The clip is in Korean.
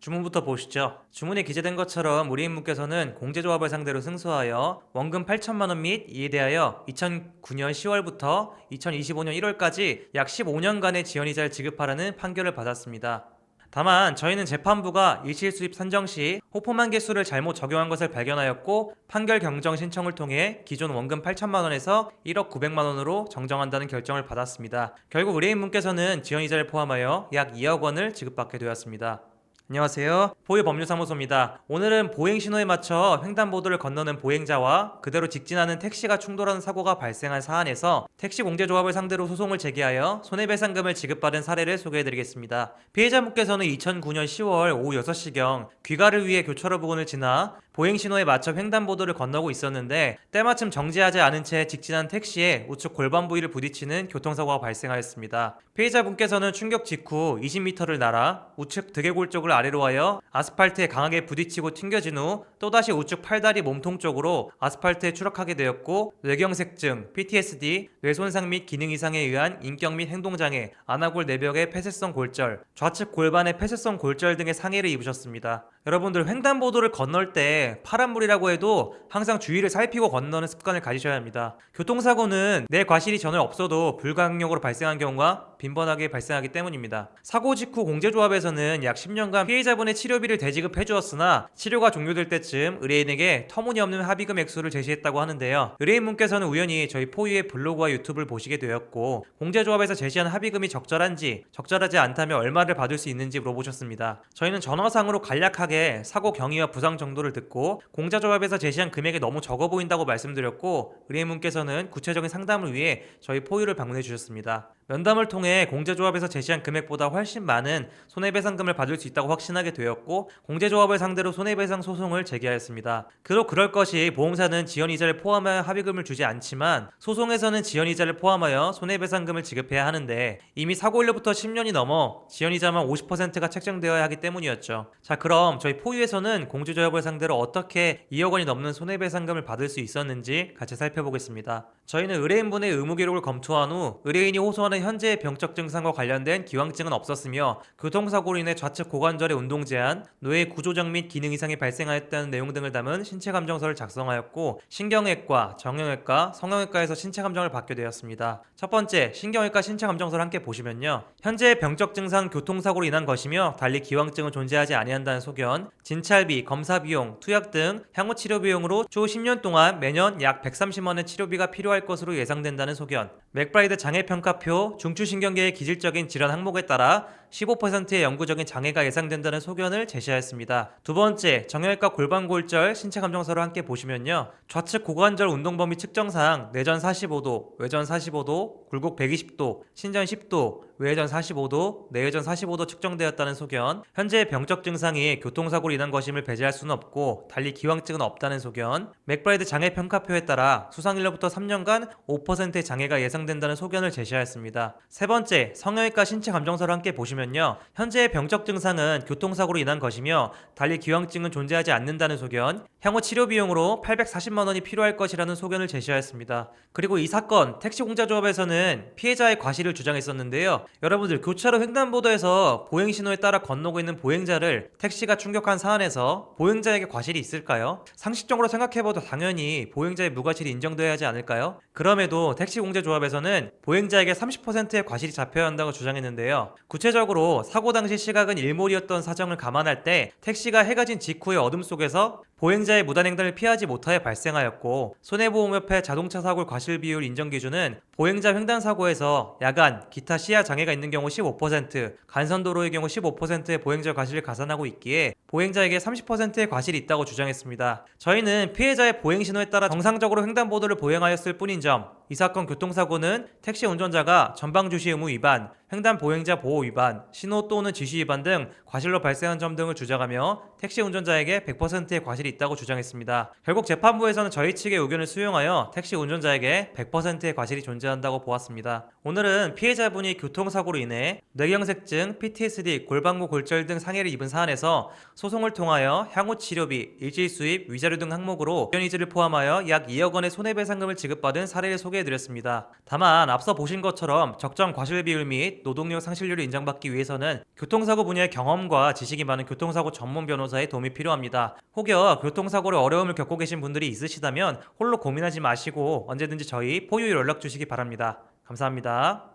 주문부터 보시죠. 주문에 기재된 것처럼 의뢰인분께서는 공제조합을 상대로 승소하여 원금 8천만 원 및 이에 대하여 2009년 10월부터 2025년 1월까지 약 15년간의 지연이자를 지급하라는 판결을 받았습니다. 다만 저희는 재판부가 일실수입 산정 시 호포만 개수를 잘못 적용한 것을 발견하였고 판결 경정 신청을 통해 기존 원금 8천만 원에서 1억 9백만 원으로 정정한다는 결정을 받았습니다. 결국 의뢰인분께서는 지연이자를 포함하여 약 2억 원을 지급받게 되었습니다. 안녕하세요. 보유법률사무소입니다. 오늘은 보행신호에 맞춰 횡단보도를 건너는 보행자와 그대로 직진하는 택시가 충돌하는 사고가 발생한 사안에서 택시공제조합을 상대로 소송을 제기하여 손해배상금을 지급받은 사례를 소개해드리겠습니다. 피해자분께서는 2009년 10월 오후 6시경 귀가를 위해 교차로 부근을 지나 보행신호에 맞춰 횡단보도를 건너고 있었는데 때마침 정지하지 않은 채 직진한 택시에 우측 골반 부위를 부딪히는 교통사고가 발생하였습니다. 피해자분께서는 충격 직후 20m를 날아 우측 등개골 쪽을 아래로 하여 아스팔트에 강하게 부딪히고 튕겨진 후 또다시 우측 팔다리 몸통 쪽으로 아스팔트에 추락하게 되었고 뇌경색증, PTSD, 뇌손상 및 기능 이상에 의한 인격 및 행동장애, 아나골 내벽의 폐쇄성 골절, 좌측 골반의 폐쇄성 골절 등의 상해를 입으셨습니다. 여러분들 횡단보도를 건널 때 파란불이라고 해도 항상 주의를 살피고 건너는 습관을 가지셔야 합니다. 교통사고는 내 과실이 전혀 없어도 불가항력으로 발생한 경우가 빈번하게 발생하기 때문입니다. 사고 직후 공제조합에서는 약 10년간 피해자분의 치료비를 대지급해 주었으나 치료가 종료될 때쯤 의뢰인에게 터무니없는 합의금 액수를 제시했다고 하는데요. 의뢰인분께서는 우연히 저희 포유의 블로그와 유튜브를 보시게 되었고 공제조합에서 제시한 합의금이 적절한지 적절하지 않다면 얼마를 받을 수 있는지 물어보셨습니다. 저희는 전화상으로 간략하게 사고 경위와 부상 정도를 듣고 공제조합에서 제시한 금액이 너무 적어 보인다고 말씀드렸고 의뢰인분께서는 구체적인 상담을 위해 저희 포유를 방문해 주셨습니다. 면담을 통해 공제조합에서 제시한 금액보다 훨씬 많은 손해배상금을 받을 수 있다고 확신하게 되었고 공제조합을 상대로 손해배상 소송을 제기하였습니다. 그럴 것이 보험사는 지연이자를 포함하여 합의금을 주지 않지만 소송에서는 지연이자를 포함하여 손해배상금을 지급해야 하는데 이미 사고일로부터 10년이 넘어 지연이자만 50%가 책정되어야 하기 때문이었죠. 자, 그럼 저희 포유에서는 공제조합을 상대로 어떻게 2억 원이 넘는 손해배상금을 받을 수 있었는지 같이 살펴보겠습니다. 저희는 의뢰인분의 의무기록을 검토한 후 의뢰인이 호소하는 현재의 병적 증상과 관련된 기왕증은 없었으며 교통사고로 인해 좌측 고관절의 운동 제한, 뇌의 구조적 및 기능 이상이 발생하였다는 내용 등을 담은 신체감정서를 작성하였고 신경외과, 정형외과, 성형외과에서 신체감정을 받게 되었습니다. 첫 번째, 신경외과 신체감정서를 함께 보시면요. 현재의 병적 증상 교통사고로 인한 것이며 달리 기왕증은 존재하지 아니한다는 소견, 진찰비, 검사비용, 투약 등 향후 치료비용으로 추후 10년 동안 매년 약 130만원의 치료비가 필요할 것으로 예상된다는 소견, 맥브라이드 장애평가표 중추신경계의 기질적인 질환 항목에 따라 15%의 영구적인 장애가 예상된다는 소견을 제시하였습니다. 두 번째, 정형외과 골반골절 신체감정서를 함께 보시면요. 좌측 고관절 운동범위 측정상 내전 45도, 외전 45도, 굴곡 120도, 신전 10도, 외회전 45도, 내외전 45도 측정되었다는 소견, 현재의 병적 증상이 교통사고로 인한 것임을 배제할 수는 없고 달리 기왕증은 없다는 소견, 맥브라이드 장애평가표에 따라 수상일로부터 3년간 5%의 장애가 예상된다는 소견을 제시하였습니다. 세 번째, 성형외과 신체감정서를 함께 보시면요. 현재의 병적 증상은 교통사고로 인한 것이며 달리 기왕증은 존재하지 않는다는 소견, 향후 치료비용으로 840만 원이 필요할 것이라는 소견을 제시하였습니다. 그리고 이 사건, 택시공제조합에서는 피해자의 과실을 주장했었는데요. 여러분들 교차로 횡단보도에서 보행신호에 따라 건너고 있는 보행자를 택시가 충격한 사안에서 보행자에게 과실이 있을까요? 상식적으로 생각해봐도 당연히 보행자의 무과실이 인정되어야 하지 않을까요? 그럼에도 택시공제조합에서는 보행자에게 30%의 과실이 잡혀야 한다고 주장했는데요. 구체적으로 사고 당시 시각은 일몰이었던 사정을 감안할 때 택시가 해가 진 직후의 어둠 속에서 보행자의 무단횡단을 피하지 못하여 발생하였고 손해보험협회 자동차 사고 과실 비율 인정 기준은 보행자 횡단사고에서 야간, 기타 시야 장애가 있는 경우 15%, 간선도로의 경우 15%의 보행자 과실을 가산하고 있기에 보행자에게 30%의 과실이 있다고 주장했습니다. 저희는 피해자의 보행신호에 따라 정상적으로 횡단보도를 보행하였을 뿐인 점, 이 사건 교통사고는 택시 운전자가 전방주시 의무 위반, 횡단 보행자 보호 위반, 신호 또는 지시 위반 등 과실로 발생한 점 등을 주장하며 택시 운전자에게 100%의 과실이 있다고 주장했습니다. 결국 재판부에서는 저희 측의 의견을 수용하여 택시 운전자에게 100%의 과실이 존재한다고 보았습니다. 오늘은 피해자분이 교통사고로 인해 뇌경색증, PTSD, 골반고 골절 등 상해를 입은 사안에서 소송을 통하여 향후 치료비, 일시수입, 위자료 등 항목으로 지연이자를 포함하여 약 2억 원의 손해배상금을 지급받은 사례를 소개해드렸습니다. 소개해드렸습니다. 다만 앞서 보신 것처럼 적정 과실 비율 및 노동력 상실률을 인정받기 위해서는 교통사고 분야의 경험과 지식이 많은 교통사고 전문 변호사의 도움이 필요합니다. 혹여 교통사고로 어려움을 겪고 계신 분들이 있으시다면 홀로 고민하지 마시고 언제든지 저희 포유 연락 주시기 바랍니다. 감사합니다.